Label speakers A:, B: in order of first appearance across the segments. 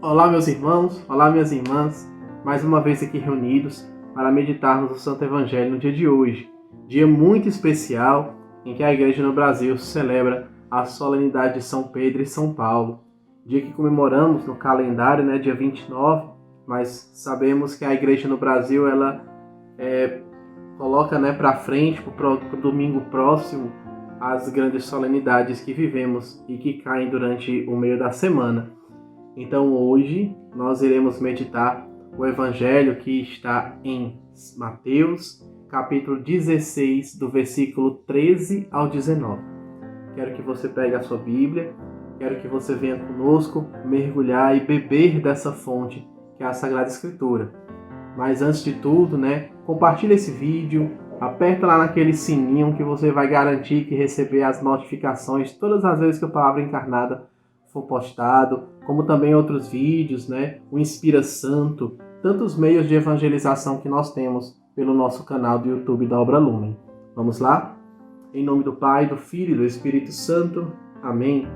A: Olá, meus irmãos, olá, minhas irmãs, mais uma vez aqui reunidos para meditarmos o Santo Evangelho no dia de hoje, dia muito especial em que a Igreja no Brasil celebra a solenidade de São Pedro e São Paulo, dia que comemoramos no calendário, dia 29, mas sabemos que a Igreja no Brasil ela coloca para frente, para o domingo próximo, as grandes solenidades que vivemos e que caem durante o meio da semana. Então hoje nós iremos meditar o Evangelho que está em Mateus, capítulo 16, do versículo 13 ao 19. Quero que você pegue a sua Bíblia, quero que você venha conosco mergulhar e beber dessa fonte que é a Sagrada Escritura. Mas antes de tudo, compartilha esse vídeo, aperta lá naquele sininho que você vai garantir que receber as notificações todas as vezes que a Palavra Encarnada for postado, como também outros vídeos, o Inspira Santo, tantos meios de evangelização que nós temos pelo nosso canal do YouTube da Obra Lumen. Vamos lá? Em nome do Pai, do Filho e do Espírito Santo. Amém.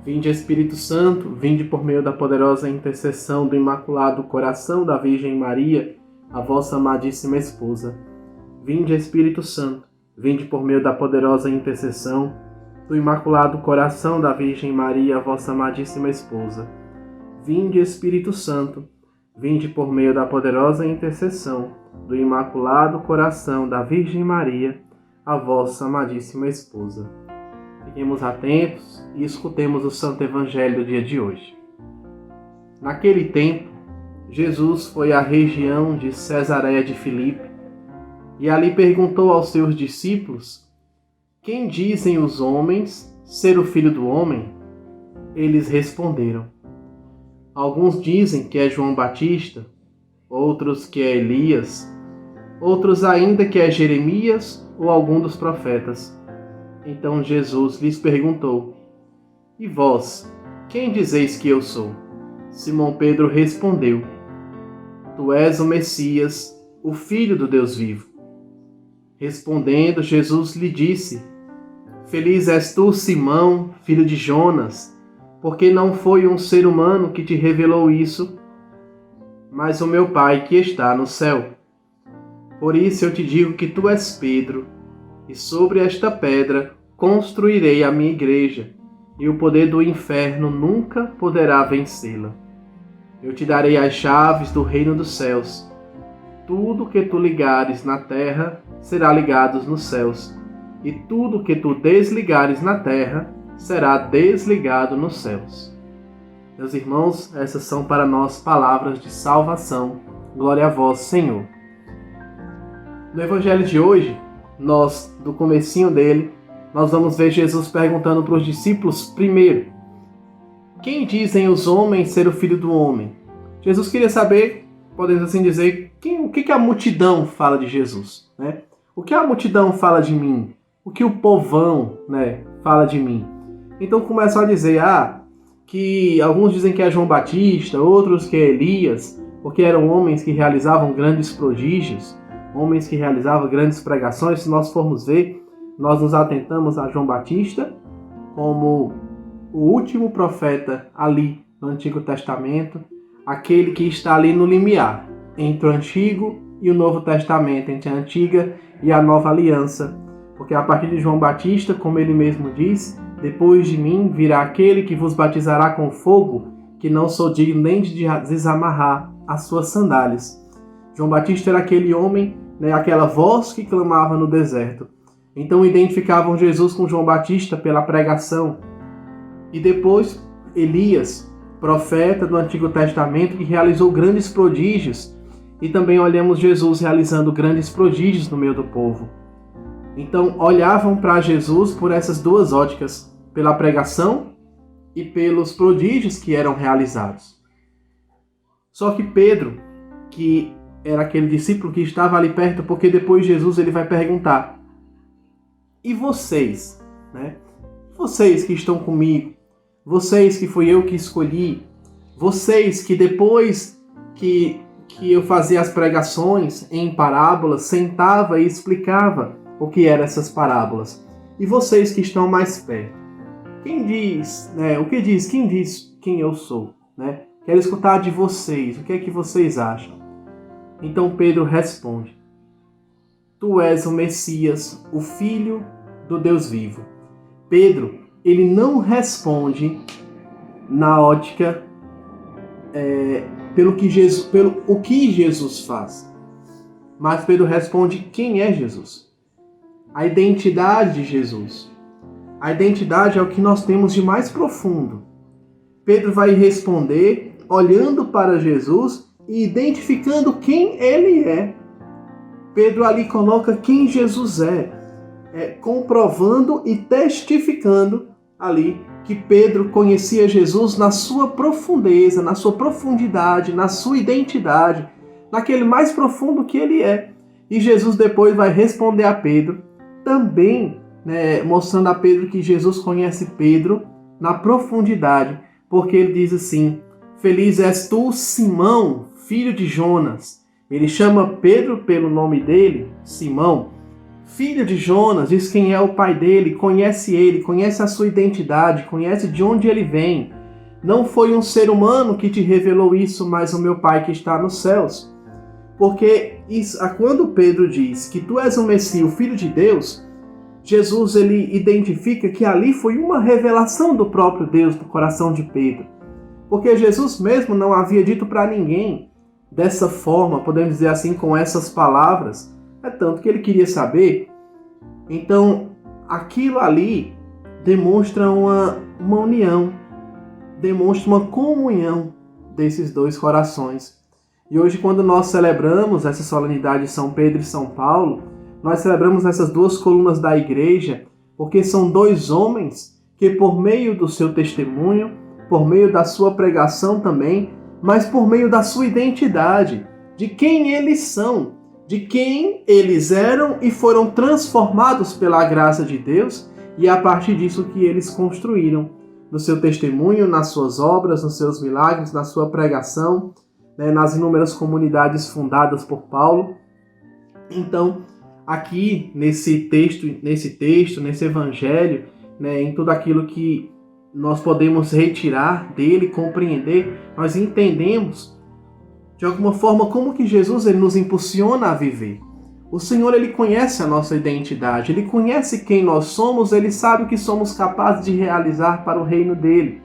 A: Vinde, Espírito Santo, vinde por meio da poderosa intercessão do Imaculado Coração da Virgem Maria, a vossa amadíssima esposa. Vinde, Espírito Santo, vinde por meio da poderosa intercessão do Imaculado Coração da Virgem Maria, a vossa amadíssima esposa. Vinde, Espírito Santo, vinde por meio da poderosa intercessão do Imaculado Coração da Virgem Maria, a vossa amadíssima esposa. Fiquemos atentos e escutemos o Santo Evangelho do dia de hoje. Naquele tempo, Jesus foi à região de Cesareia de Filipe e ali perguntou aos seus discípulos: quem dizem os homens ser o Filho do Homem? Eles responderam: alguns dizem que é João Batista, outros que é Elias, outros ainda que é Jeremias ou algum dos profetas. Então Jesus lhes perguntou: e vós, quem dizeis que eu sou? Simão Pedro respondeu: tu és o Messias, o Filho do Deus vivo. Respondendo, Jesus lhe disse: feliz és tu, Simão, filho de Jonas, porque não foi um ser humano que te revelou isso, mas o meu Pai que está no céu. Por isso eu te digo que tu és Pedro, e sobre esta pedra construirei a minha igreja, e o poder do inferno nunca poderá vencê-la. Eu te darei as chaves do reino dos céus. Tudo que tu ligares na terra será ligado nos céus, e tudo que tu desligares na terra será desligado nos céus. Meus irmãos, essas são para nós palavras de salvação. Glória a vós, Senhor. No Evangelho de hoje, do comecinho dele, nós vamos ver Jesus perguntando para os discípulos primeiro: quem dizem os homens ser o Filho do Homem? Jesus queria saber, podemos assim dizer, o que a multidão fala de Jesus, O que a multidão fala de mim? O que o povão, fala de mim? Então começam a dizer, que alguns dizem que é João Batista, outros que é Elias, porque eram homens que realizavam grandes prodígios, homens que realizavam grandes pregações. Se nós formos ver, nós nos atentamos a João Batista como o último profeta ali no Antigo Testamento, aquele que está ali no limiar entre o Antigo e o Novo Testamento, entre a Antiga e a Nova Aliança. Porque a partir de João Batista, como ele mesmo diz, depois de mim virá aquele que vos batizará com fogo, que não sou digno nem de desamarrar as suas sandálias. João Batista era aquele homem, aquela voz que clamava no deserto. Então identificavam Jesus com João Batista pela pregação. E depois Elias, profeta do Antigo Testamento, que realizou grandes prodígios. E também olhamos Jesus realizando grandes prodígios no meio do povo. Então, olhavam para Jesus por essas duas óticas, pela pregação e pelos prodígios que eram realizados. Só que Pedro, que era aquele discípulo que estava ali perto, porque depois Jesus ele vai perguntar: e vocês? Vocês que estão comigo, vocês que fui eu que escolhi, vocês que depois que eu fazia as pregações em parábolas, sentava e explicava o que eram essas parábolas. E vocês que estão mais perto, quem diz, quem diz quem eu sou, Quero escutar de vocês. O que é que vocês acham? Então Pedro responde: Tu és o Messias, o Filho do Deus vivo. Pedro, ele não responde na ótica pelo o que Jesus faz. Mas Pedro responde quem é Jesus. A identidade de Jesus. A identidade é o que nós temos de mais profundo. Pedro vai responder olhando para Jesus e identificando quem ele é. Pedro ali coloca quem Jesus é, comprovando e testificando ali que Pedro conhecia Jesus na sua profundeza, na sua profundidade, na sua identidade, naquele mais profundo que ele é. E Jesus depois vai responder a Pedro, também mostrando a Pedro que Jesus conhece Pedro na profundidade, porque ele diz assim: Feliz és tu, Simão, filho de Jonas. Ele chama Pedro pelo nome dele, Simão, filho de Jonas, diz quem é o pai dele, conhece a sua identidade, conhece de onde ele vem. Não foi um ser humano que te revelou isso, mas o meu Pai que está nos céus. Porque quando Pedro diz que tu és o Messias, o Filho de Deus, Jesus ele identifica que ali foi uma revelação do próprio Deus no coração de Pedro. Porque Jesus mesmo não havia dito para ninguém dessa forma, podemos dizer assim, com essas palavras. É tanto que ele queria saber. Então, aquilo ali demonstra uma união, demonstra uma comunhão desses dois corações. E hoje, quando nós celebramos essa solenidade de São Pedro e São Paulo, nós celebramos essas duas colunas da igreja, porque são dois homens que, por meio do seu testemunho, por meio da sua pregação também, mas por meio da sua identidade, de quem eles são, de quem eles eram e foram transformados pela graça de Deus, e a partir disso que eles construíram, no seu testemunho, nas suas obras, nos seus milagres, na sua pregação, nas inúmeras comunidades fundadas por Paulo. Então, aqui nesse texto, nesse evangelho, em tudo aquilo que nós podemos retirar dele, compreender, nós entendemos de alguma forma como que Jesus ele nos impulsiona a viver. O Senhor ele conhece a nossa identidade, ele conhece quem nós somos, ele sabe o que somos capazes de realizar para o reino dele.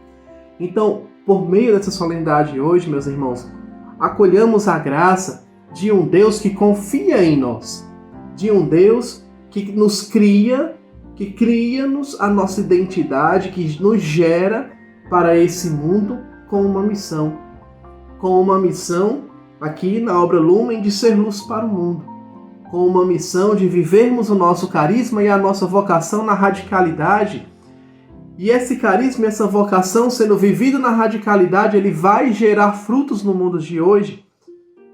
A: Então, por meio dessa solenidade hoje, meus irmãos, acolhamos a graça de um Deus que confia em nós, de um Deus que nos cria, que cria-nos a nossa identidade, que nos gera para esse mundo com uma missão. Com uma missão, aqui na obra Lumen, de ser luz para o mundo. Com uma missão de vivermos o nosso carisma e a nossa vocação na radicalidade. E esse carisma e essa vocação sendo vivido na radicalidade, ele vai gerar frutos no mundo de hoje,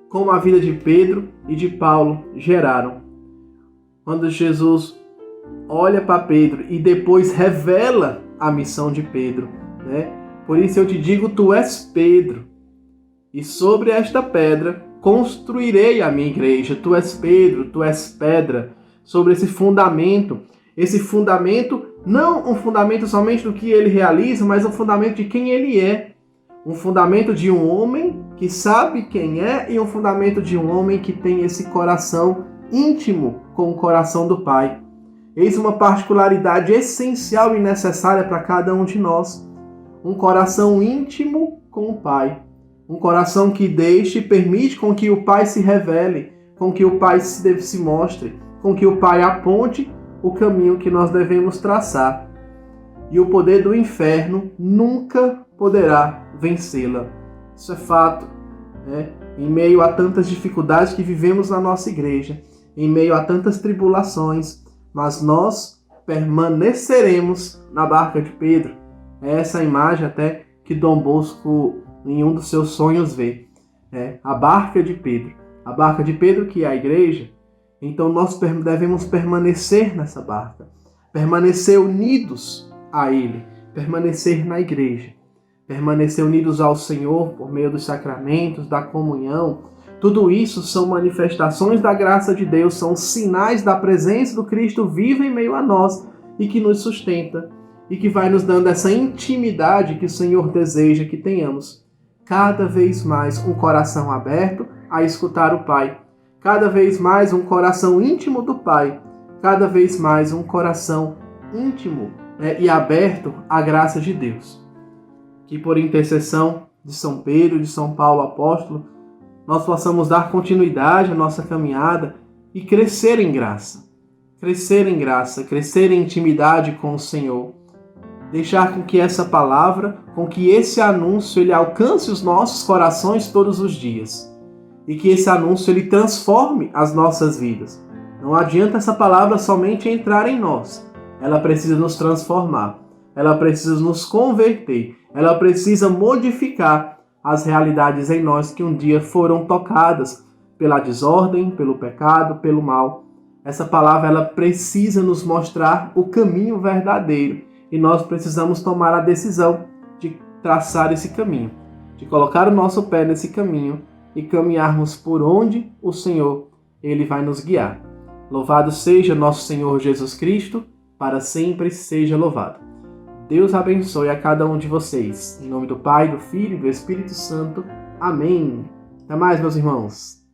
A: como a vida de Pedro e de Paulo geraram. Quando Jesus olha para Pedro e depois revela a missão de Pedro, Por isso eu te digo, tu és Pedro, e sobre esta pedra construirei a minha igreja. Tu és Pedro, tu és pedra, sobre esse fundamento, não um fundamento somente do que ele realiza, mas um fundamento de quem ele é. Um fundamento de um homem que sabe quem é e um fundamento de um homem que tem esse coração íntimo com o coração do Pai. Eis uma particularidade essencial e necessária para cada um de nós. Um coração íntimo com o Pai. Um coração que deixe e permite com que o Pai se revele, com que o Pai se mostre, com que o Pai aponte o caminho que nós devemos traçar. E o poder do inferno nunca poderá vencê-la. Isso é fato. Em meio a tantas dificuldades que vivemos na nossa igreja, em meio a tantas tribulações, mas nós permaneceremos na barca de Pedro. É essa imagem até que Dom Bosco, em um dos seus sonhos, vê. A barca de Pedro. A barca de Pedro, que é a igreja. Então nós devemos permanecer nessa barca. Permanecer unidos a Ele. Permanecer na igreja. Permanecer unidos ao Senhor por meio dos sacramentos, da comunhão. Tudo isso são manifestações da graça de Deus, são sinais da presença do Cristo vivo em meio a nós e que nos sustenta e que vai nos dando essa intimidade que o Senhor deseja que tenhamos cada vez mais um coração aberto a escutar o Pai, cada vez mais um coração íntimo do Pai, cada vez mais um coração íntimo, e aberto à graça de Deus. Que por intercessão de São Pedro, de São Paulo apóstolo, nós possamos dar continuidade à nossa caminhada e crescer em graça, crescer em intimidade com o Senhor. Deixar com que essa palavra, com que esse anúncio, ele alcance os nossos corações todos os dias. E que esse anúncio, ele transforme as nossas vidas. Não adianta essa palavra somente entrar em nós. Ela precisa nos transformar. Ela precisa nos converter. Ela precisa modificar as realidades em nós que um dia foram tocadas pela desordem, pelo pecado, pelo mal. Essa palavra, ela precisa nos mostrar o caminho verdadeiro. E nós precisamos tomar a decisão de traçar esse caminho, de colocar o nosso pé nesse caminho e caminharmos por onde o Senhor, ele vai nos guiar. Louvado seja nosso Senhor Jesus Cristo, para sempre seja louvado. Deus abençoe a cada um de vocês. Em nome do Pai, do Filho e do Espírito Santo. Amém. Até mais, meus irmãos.